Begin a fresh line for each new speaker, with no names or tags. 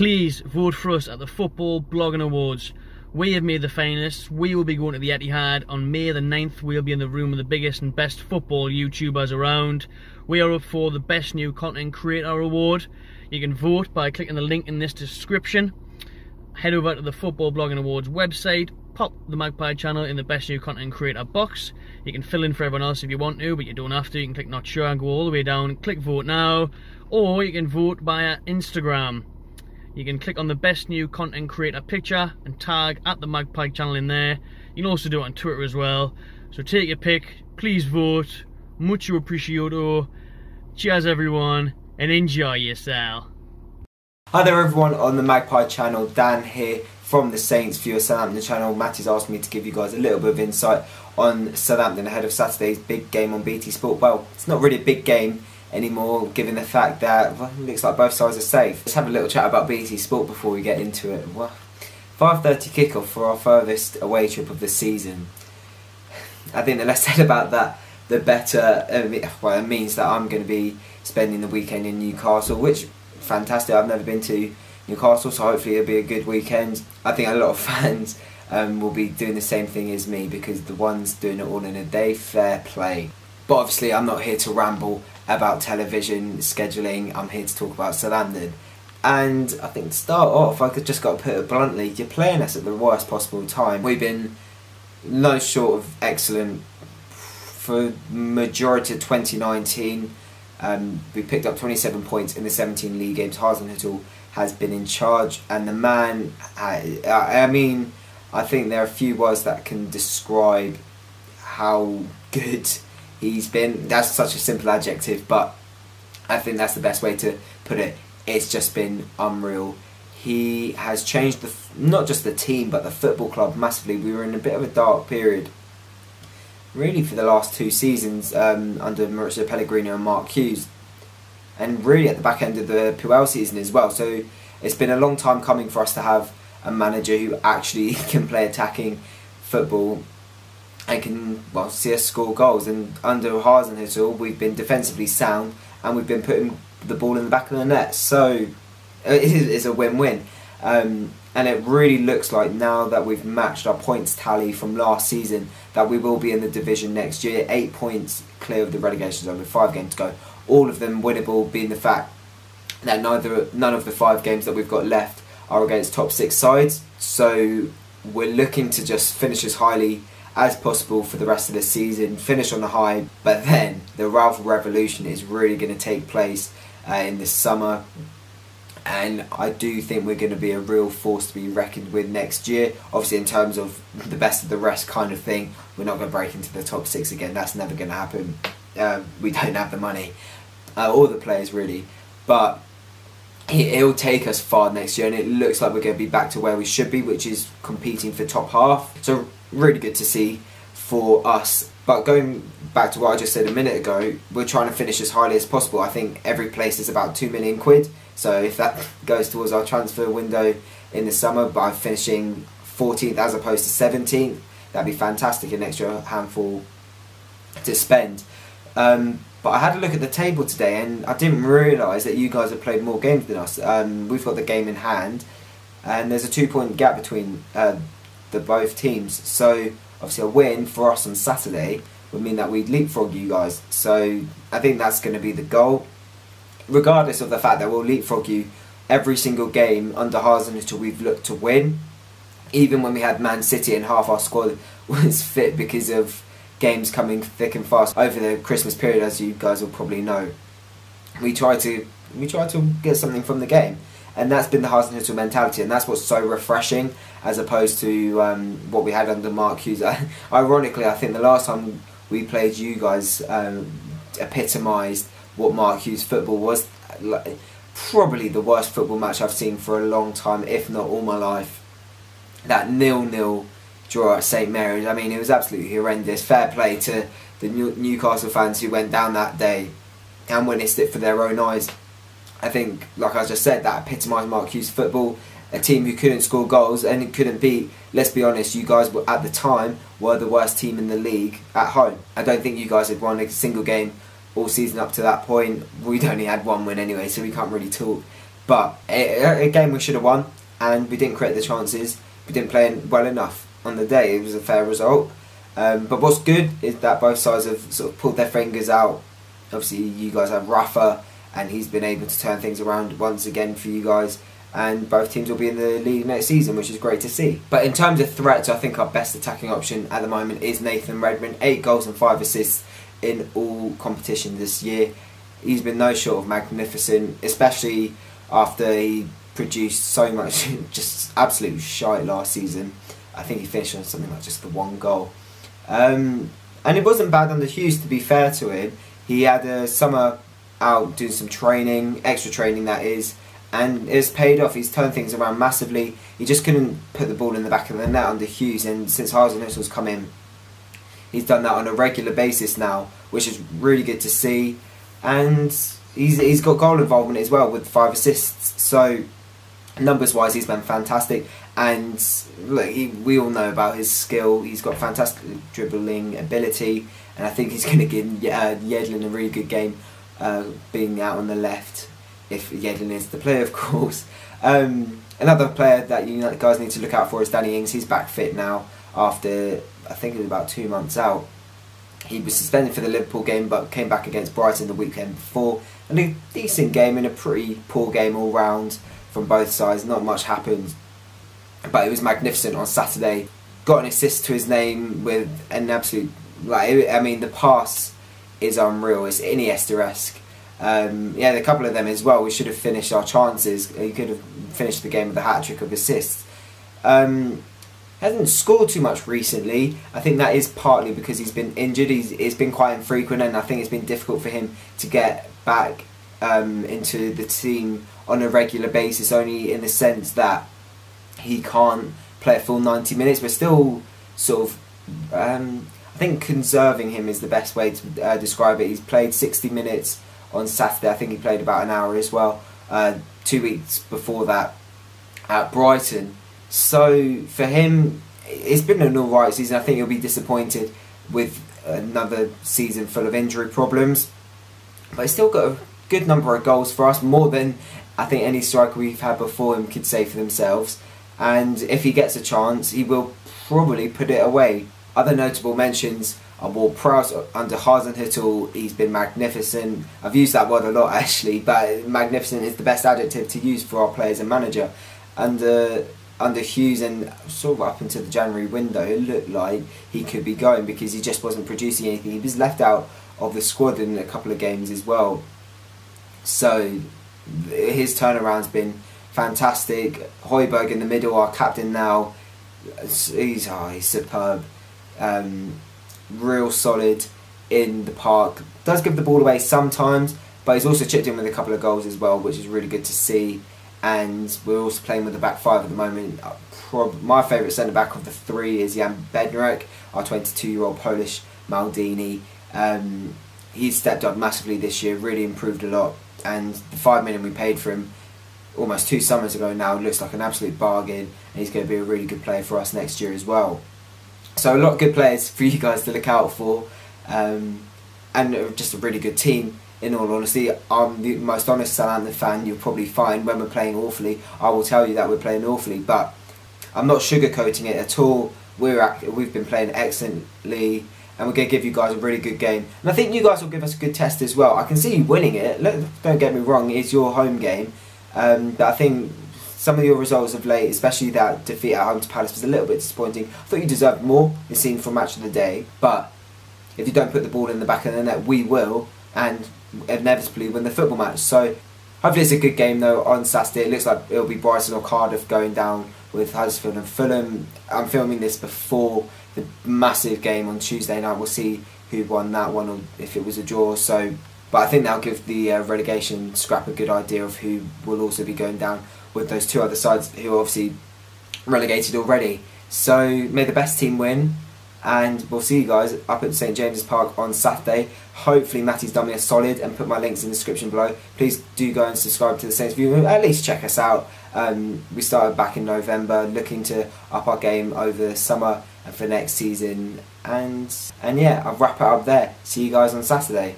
please vote for us at the Football Blogging Awards. We have made the finalists. We will be going to the Etihad on May the 9th. We'll be in the room with the biggest and best football YouTubers around. We are up for the Best New Content Creator Award. You can vote by clicking the link in this description. Head over to the Football Blogging Awards website, pop the Magpie channel in the Best New Content Creator box. You can fill in for everyone else if you want to, but you don't have to. You can click Not Sure and go all the way down, click Vote Now, or you can vote via Instagram. You can click on the Best New Content Creator picture and tag at the Magpie channel in there. You can also do it on Twitter as well. So take your pick, please vote, mucho appreciato. Cheers everyone, and enjoy yourself.
Hi there everyone on the Magpie channel, Dan here from the Saints for your Southampton channel. Matty's asked me to give you guys a little bit of insight on Southampton ahead of Saturday's big game on BT Sport. Well, it's not really a big game anymore given the fact that it looks like both sides are safe. Let's have a little chat about BT Sport before we get into it. 5:30 kickoff for our furthest away trip of the season. I think the less said about that, the better. Well, it means that I'm going to be spending the weekend in Newcastle, which fantastic. I've never been to Newcastle, so hopefully it'll be a good weekend. I think a lot of fans will be doing the same thing as me, because the ones doing it all in a day, fair play. But obviously I'm not here to ramble about television scheduling. I'm here to talk about Southampton. And I think to start off, I could just got to put it bluntly, you're playing us at the worst possible time. We've been no short of excellent for majority of 2019. We picked up 27 points in the 17 league games. Hasenhüttl has been in charge, and the man, I mean, I think there are a few words that can describe how good he's been. That's such a simple adjective, but I think that's the best way to put it. It's just been unreal. He has changed not just the team, but the football club massively. We were in a bit of a dark period, really, for the last 2 seasons under Maurizio Pellegrino and Mark Hughes, and really at the back end of the Puel season as well. So it's been a long time coming for us to have a manager who actually can play attacking football and can, well, see us score goals. And under Hasenhüttl, we've been defensively sound and we've been putting the ball in the back of the net. So it's a win-win. And it really looks like, now that we've matched our points tally from last season, that we will be in the division next year. 8 points clear of the relegation zone with 5 games to go. All of them winnable, being the fact that none of the 5 games that we've got left are against top 6 sides. So we're looking to just finish as highly as possible for the rest of the season, finish on a high. But then the Ralph Revolution is really going to take place in the summer. And I do think we're going to be a real force to be reckoned with next year. Obviously, in terms of the best of the rest kind of thing, we're not going to break into the top 6 again. That's never going to happen. We don't have the money or the players really. But it'll take us far next year, and it looks like we're going to be back to where we should be, which is competing for top half. So really good to see for us. But going back to what I just said a minute ago, we're trying to finish as highly as possible. I think every place is about £2 million. So if that goes towards our transfer window in the summer by finishing 14th as opposed to 17th, that'd be fantastic, an extra handful to spend. But I had a look at the table today, and I didn't realise that you guys have played more games than us. We've got the game in hand, and there's a 2-point gap between the both teams. So obviously a win for us on Saturday would mean that we'd leapfrog you guys. So I think that's going to be the goal, regardless of the fact that we'll leapfrog you every single game under Hasenhüttl. We've looked to win, even when we had Man City and half our squad was fit because of games coming thick and fast over the Christmas period. As you guys will probably know, we try to get something from the game, and that's been the Hasenhüttl mentality, and that's what's so refreshing as opposed to what we had under Mark Hughes. Ironically, I think the last time we played you guys epitomised what Mark Hughes' football was. Probably the worst football match I've seen for a long time, if not all my life. That 0-0 draw at St Mary's, I mean, it was absolutely horrendous. Fair play to the Newcastle fans who went down that day and witnessed it for their own eyes. I think, like I just said, that epitomised Mark Hughes' football. A team who couldn't score goals and couldn't beat. Let's be honest, you guys were, at the time, were the worst team in the league at home. I don't think you guys had won a single game all season up to that point. We'd only had 1 win anyway, so we can't really talk. But a game we should have won, and we didn't create the chances. We didn't play well enough on the day. It was a fair result. But what's good is that both sides have sort of pulled their fingers out. Obviously, you guys have Rafa, and he's been able to turn things around once again for you guys. And both teams will be in the league next season, which is great to see. But in terms of threats, I think our best attacking option at the moment is Nathan Redmond. 8 goals and 5 assists in all competitions this year. He's been no short of magnificent, especially after he produced so much just absolute shite last season. I think he finished on something like just the 1 goal. And it wasn't bad under Hughes, to be fair to him. He had a summer out doing some training, extra training that is, and it's paid off. He's turned things around massively. He just couldn't put the ball in the back of the net under Hughes, and since Hasenhüttl's come in, he's done that on a regular basis now, which is really good to see. And he's got goal involvement as well with 5 assists. So numbers wise, he's been fantastic. And look, we all know about his skill. He's got fantastic dribbling ability, and I think he's going to give Yedlin a really good game, being out on the left, if Yedlin is the player, of course. Another player that you guys need to look out for is Danny Ings. He's back fit now after, I think it was about 2 months out. He was suspended for the Liverpool game, but came back against Brighton the weekend before. And a decent game in a pretty poor game all round from both sides. Not much happened, but it was magnificent on Saturday. Got an assist to his name with an absolute, I mean, the pass is unreal. It's Iniesta-esque. Yeah, a couple of them as well. We should have finished our chances. He could have finished the game with a hat-trick of assists. Hasn't scored too much recently. I think that is partly because he's been injured. It's been quite infrequent, and I think it's been difficult for him to get back into the team on a regular basis, only in the sense that he can't play a full 90 minutes. We're still sort of, I think conserving him is the best way to describe it. He's played 60 minutes on Saturday. I think he played about an hour as well, 2 weeks before that at Brighton. So for him, it's been an alright season. I think he'll be disappointed with another season full of injury problems, but he's still got a good number of goals for us, more than I think any striker we've had before him could say for themselves. And if he gets a chance, he will probably put it away. Other notable mentions are Ward-Prowse under Hasenhüttl. He's been magnificent. I've used that word a lot actually, but magnificent is the best adjective to use for our player as a manager. Under Hughes, and sort of up into the January window, it looked like he could be going because he just wasn't producing anything. He was left out of the squad in a couple of games as well. So his turnaround's been fantastic. Højbjerg in the middle, our captain now, he's superb. Real solid in the park. Does give the ball away sometimes, but he's also chipped in with a couple of goals as well, which is really good to see. And we're also playing with the back 5 at the moment. My favourite centre back of the 3 is Jan Bednarek, our 22-year-old Polish Maldini. He's stepped up massively this year, really improved a lot, and the 5 million we paid for him almost 2 summers ago now looks like an absolute bargain, and he's going to be a really good player for us next year as well. So a lot of good players for you guys to look out for, and just a really good team. In all honesty, I'm the most honest Southampton fan you'll probably find. When we're playing awfully, I will tell you that we're playing awfully, but I'm not sugarcoating it at all. We've been playing excellently, and we're going to give you guys a really good game. And I think you guys will give us a good test as well. I can see you winning it. Look, don't get me wrong, it's your home game. But I think some of your results of late, especially that defeat at home to Palace, was a little bit disappointing. I thought you deserved more, it seemed, for match of the day. But if you don't put the ball in the back of the net, we will, and inevitably win the football match. So hopefully it's a good game though on Saturday. It looks like it'll be Brighton or Cardiff going down with Huddersfield and Fulham. I'm filming this before the massive game on Tuesday night. We'll see who won that one, or if it was a draw. So, but I think that'll give the relegation scrap a good idea of who will also be going down with those 2 other sides who are obviously relegated already. So may the best team win, and we'll see you guys up at St James's Park on Saturday. Hopefully Matty's done me a solid and put my links in the description below. Please do go and subscribe to the Saints View, at least check us out. We started back in November, looking to up our game over the summer and for next season, and yeah, I'll wrap it up there. See you guys on Saturday.